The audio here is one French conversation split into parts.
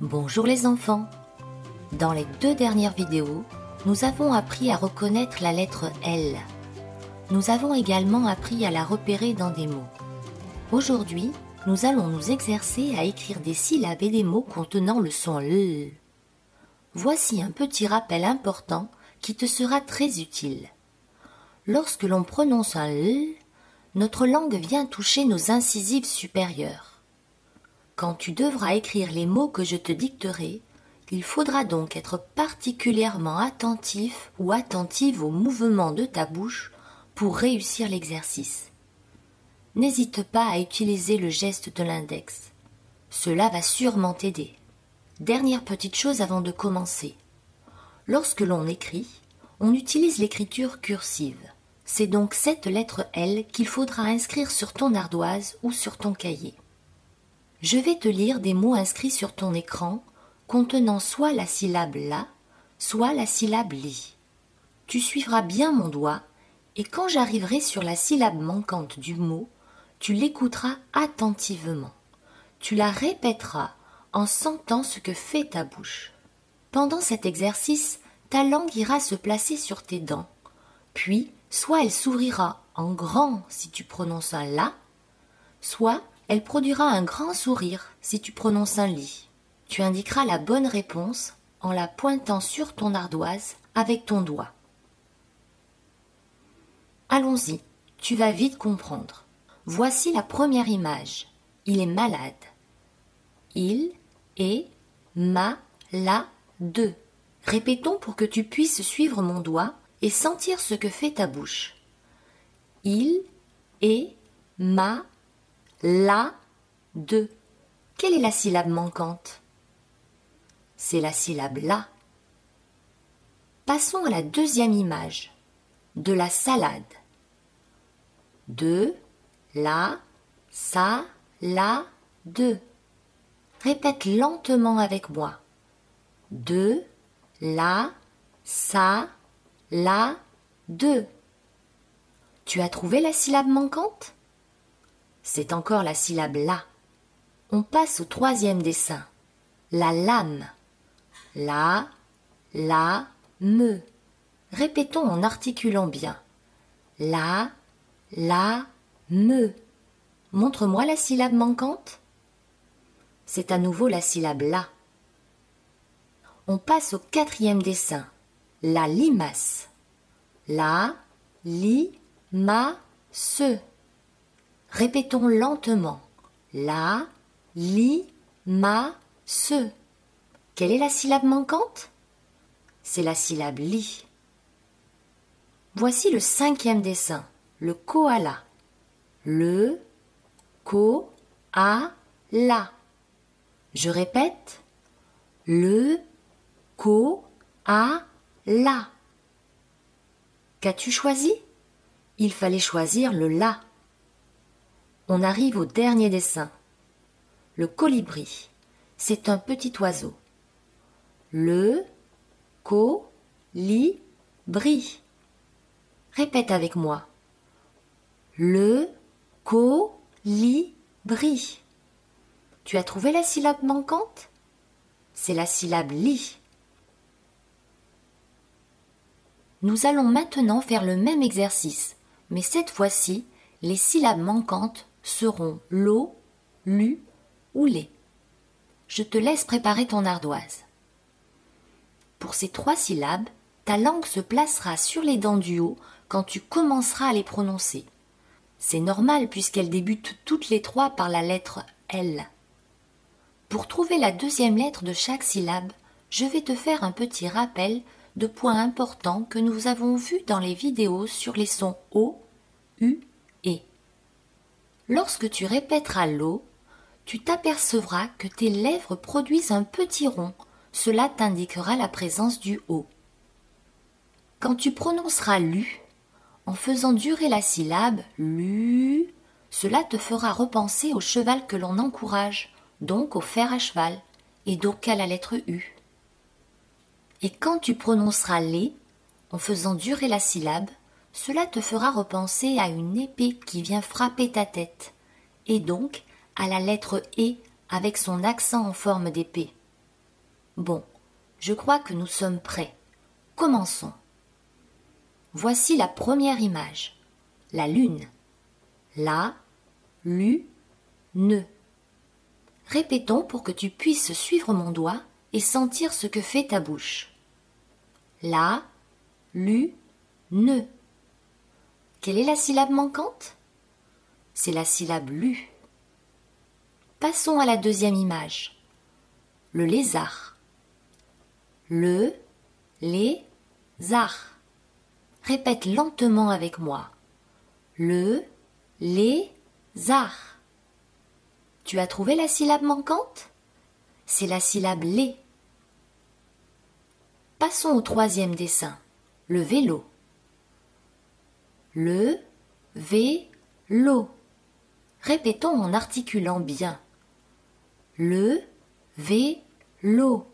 Bonjour les enfants. Dans les 2 dernières vidéos, nous avons appris à reconnaître la lettre L. Nous avons également appris à la repérer dans des mots. Aujourd'hui, nous allons nous exercer à écrire des syllabes et des mots contenant le son L. Voici un petit rappel important qui te sera très utile. Lorsque l'on prononce un L, notre langue vient toucher nos incisives supérieures. Quand tu devras écrire les mots que je te dicterai, il faudra donc être particulièrement attentif ou attentive aux mouvements de ta bouche pour réussir l'exercice. N'hésite pas à utiliser le geste de l'index. Cela va sûrement t'aider. Dernière petite chose avant de commencer. Lorsque l'on écrit, on utilise l'écriture cursive. C'est donc cette lettre L qu'il faudra inscrire sur ton ardoise ou sur ton cahier. Je vais te lire des mots inscrits sur ton écran contenant soit la syllabe LA, soit la syllabe LI. Tu suivras bien mon doigt et quand j'arriverai sur la syllabe manquante du mot, tu l'écouteras attentivement. Tu la répéteras en sentant ce que fait ta bouche. Pendant cet exercice, ta langue ira se placer sur tes dents, puis soit elle s'ouvrira en grand si tu prononces un LA, soit elle produira un grand sourire si tu prononces un li. Tu indiqueras la bonne réponse en la pointant sur ton ardoise avec ton doigt. Allons-y, tu vas vite comprendre. Voici la première image. Il est malade. Il est malade. Répétons pour que tu puisses suivre mon doigt et sentir ce que fait ta bouche. Il est malade. Quelle est la syllabe manquante? C'est la syllabe LA. Passons à la deuxième image, de la salade. De la salade. Répète lentement avec moi. De la salade. Tu as trouvé la syllabe manquante? C'est encore la syllabe LA. On passe au troisième dessin. La lame. La, me. Répétons en articulant bien. La, me. Montre-moi la syllabe manquante. C'est à nouveau la syllabe LA. On passe au quatrième dessin. La limace. La, se. Répétons lentement. La, se. Quelle est la syllabe manquante? C'est la syllabe li. Voici le cinquième dessin, le koala. Le, ko-a-la. Je répète. Le, ko-a-la. Qu'as-tu choisi? Il fallait choisir le la. On arrive au dernier dessin. Le colibri, c'est un petit oiseau. Le colibri. Répète avec moi. Le colibri. Tu as trouvé la syllabe manquante? C'est la syllabe li. Nous allons maintenant faire le même exercice, mais cette fois-ci, les syllabes manquantes seront lo, lu ou les. Je te laisse préparer ton ardoise. Pour ces 3 syllabes, ta langue se placera sur les dents du haut quand tu commenceras à les prononcer. C'est normal puisqu'elles débutent toutes les 3 par la lettre L. Pour trouver la deuxième lettre de chaque syllabe, je vais te faire un petit rappel de points importants que nous avons vus dans les vidéos sur les sons O, U et. Lorsque tu répéteras l'O, tu t'apercevras que tes lèvres produisent un petit rond. Cela t'indiquera la présence du O. Quand tu prononceras l'U, en faisant durer la syllabe LU, cela te fera repenser au cheval que l'on encourage, donc au fer à cheval, et donc à la lettre U. Et quand tu prononceras les, en faisant durer la syllabe, cela te fera repenser à une épée qui vient frapper ta tête, et donc à la lettre E avec son accent en forme d'épée. Bon, je crois que nous sommes prêts. Commençons. Voici la première image. La lune. La, lu, ne. Répétons pour que tu puisses suivre mon doigt et sentir ce que fait ta bouche. La, lu, ne. Quelle est la syllabe manquante? C'est la syllabe lu. Passons à la deuxième image. Le lézard. Le, lézard. Répète lentement avec moi. Le, lézard. Tu as trouvé la syllabe manquante? C'est la syllabe lé. Passons au troisième dessin. Le vélo. Le, vélo. Répétons en articulant bien. Le, vélo.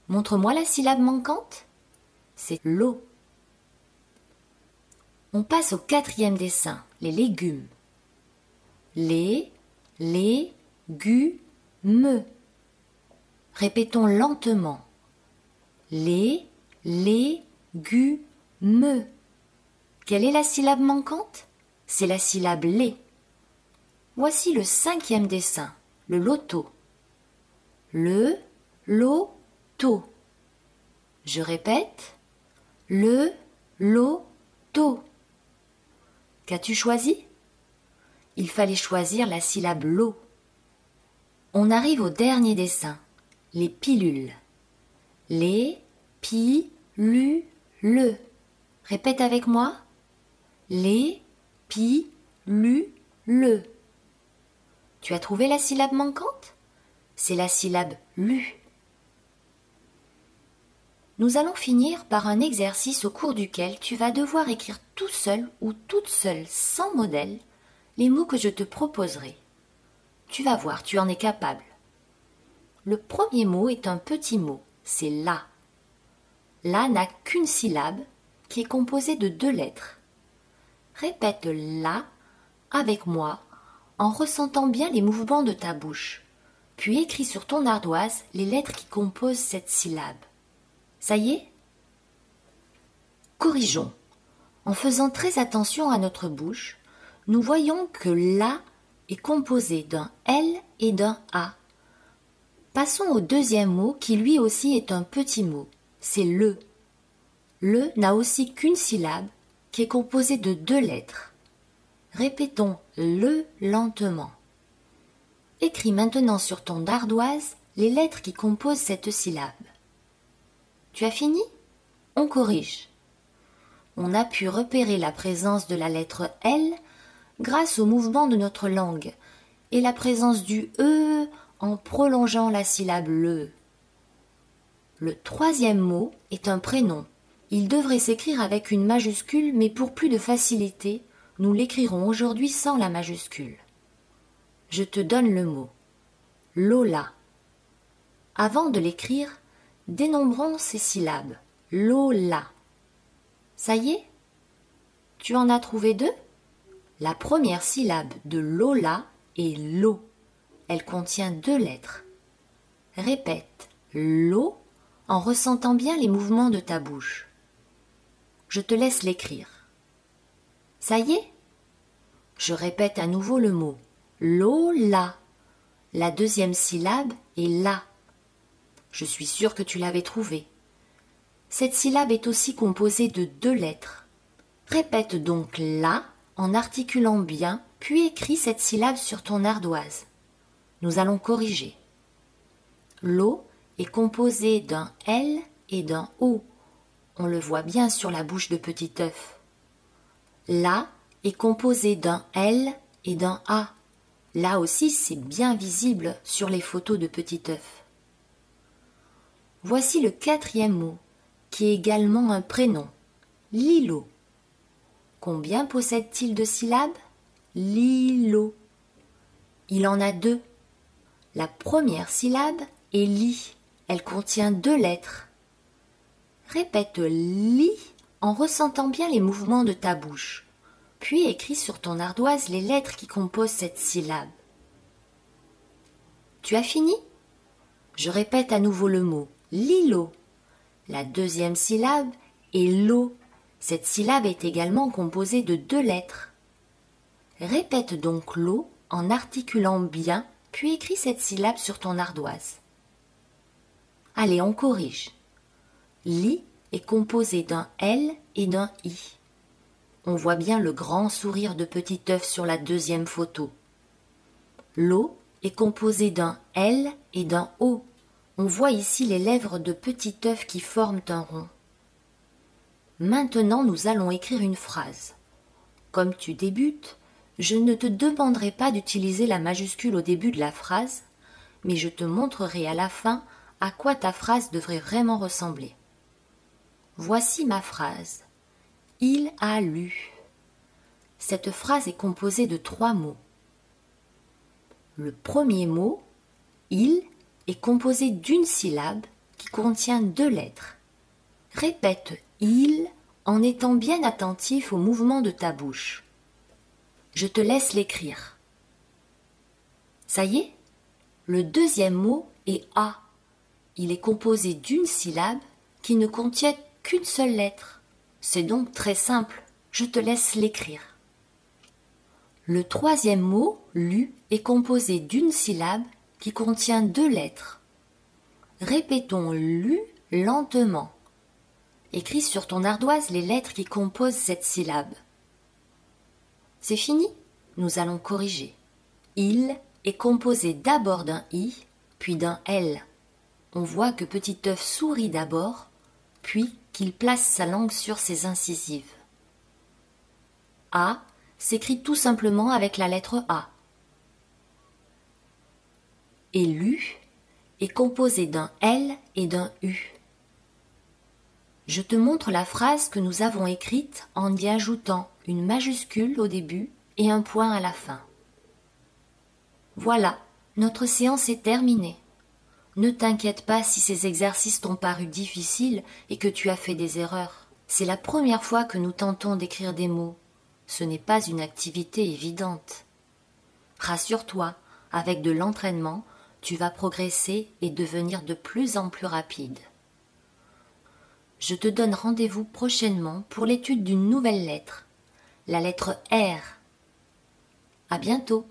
Montre-moi la syllabe manquante. C'est l'eau. On passe au quatrième dessin, les légumes. Les, légumes. Répétons lentement. Les, légumes. Quelle est la syllabe manquante? C'est la syllabe lé. Voici le cinquième dessin, le loto. Le, loto. Je répète. Le, loto. Qu'as-tu choisi? Il fallait choisir la syllabe lo. On arrive au dernier dessin, les pilules. Les, pilules. Répète avec moi. Les, pilules. Tu as trouvé la syllabe manquante? C'est la syllabe lu. Nous allons finir par un exercice au cours duquel tu vas devoir écrire tout seul ou toute seule, sans modèle, les mots que je te proposerai. Tu vas voir, tu en es capable. Le premier mot est un petit mot, c'est la. La n'a qu'une syllabe qui est composée de 2 lettres. Répète la avec moi en ressentant bien les mouvements de ta bouche, puis écris sur ton ardoise les lettres qui composent cette syllabe. Ça y est? Corrigeons. En faisant très attention à notre bouche, nous voyons que la est composé d'un L et d'un A. Passons au deuxième mot qui lui aussi est un petit mot, c'est le. Le n'a aussi qu'une syllabe qui est composée de 2 lettres. Répétons le lentement. Écris maintenant sur ton ardoise les lettres qui composent cette syllabe. Tu as fini? On corrige. On a pu repérer la présence de la lettre L grâce au mouvement de notre langue et la présence du E en prolongeant la syllabe le. Le troisième mot est un prénom. Il devrait s'écrire avec une majuscule, mais pour plus de facilité, nous l'écrirons aujourd'hui sans la majuscule. Je te donne le mot. Lola. Avant de l'écrire, dénombrons ces syllabes. Lola. Ça y est? Tu en as trouvé 2? La première syllabe de Lola est lo. Elle contient 2 lettres. Répète lo en ressentant bien les mouvements de ta bouche. Je te laisse l'écrire. Ça y est? Je répète à nouveau le mot. Lola. La deuxième syllabe est la. Je suis sûre que tu l'avais trouvée. Cette syllabe est aussi composée de 2 lettres. Répète donc la en articulant bien, puis écris cette syllabe sur ton ardoise. Nous allons corriger. L'O est composé d'un L et d'un O. On le voit bien sur la bouche de petit œuf. La est composé d'un L et d'un A. Là aussi, c'est bien visible sur les photos de petit œuf. Voici le quatrième mot, qui est également un prénom, Lilo. Combien possède-t-il de syllabes? Lilo. Il en a 2. La première syllabe est li. Elle contient 2 lettres. Répète li en ressentant bien les mouvements de ta bouche, puis écris sur ton ardoise les lettres qui composent cette syllabe. Tu as fini? Je répète à nouveau le mot l'îlot. La deuxième syllabe est l'eau. Cette syllabe est également composée de 2 lettres. Répète donc l'eau en articulant bien, puis écris cette syllabe sur ton ardoise. Allez, on corrige. Li est composé d'un L et d'un I. On voit bien le grand sourire de petit œuf sur la deuxième photo. L'eau est composé d'un L et d'un O. On voit ici les lèvres de petit œuf qui forment un rond. Maintenant, nous allons écrire une phrase. Comme tu débutes, je ne te demanderai pas d'utiliser la majuscule au début de la phrase, mais je te montrerai à la fin à quoi ta phrase devrait vraiment ressembler. Voici ma phrase. Il a lu. Cette phrase est composée de 3 mots. Le premier mot, il, est composé d'une syllabe qui contient 2 lettres. Répète il en étant bien attentif au mouvement de ta bouche. Je te laisse l'écrire. Ça y est, le deuxième mot est a. Il est composé d'une syllabe qui ne contient qu'une seule lettre. C'est donc très simple, je te laisse l'écrire. Le troisième mot, lu, est composé d'une syllabe qui contient 2 lettres. Répétons lu lentement. Écris sur ton ardoise les lettres qui composent cette syllabe. C'est fini, nous allons corriger. Il est composé d'abord d'un I, puis d'un L. On voit que petit œuf sourit d'abord, puis qu'il place sa langue sur ses incisives. A s'écrit tout simplement avec la lettre A. Et lu est composé d'un L et d'un U. Je te montre la phrase que nous avons écrite en y ajoutant une majuscule au début et un point à la fin. Voilà, notre séance est terminée. Ne t'inquiète pas si ces exercices t'ont paru difficiles et que tu as fait des erreurs. C'est la première fois que nous tentons d'écrire des mots. Ce n'est pas une activité évidente. Rassure-toi, avec de l'entraînement, tu vas progresser et devenir de plus en plus rapide. Je te donne rendez-vous prochainement pour l'étude d'une nouvelle lettre, la lettre R. À bientôt.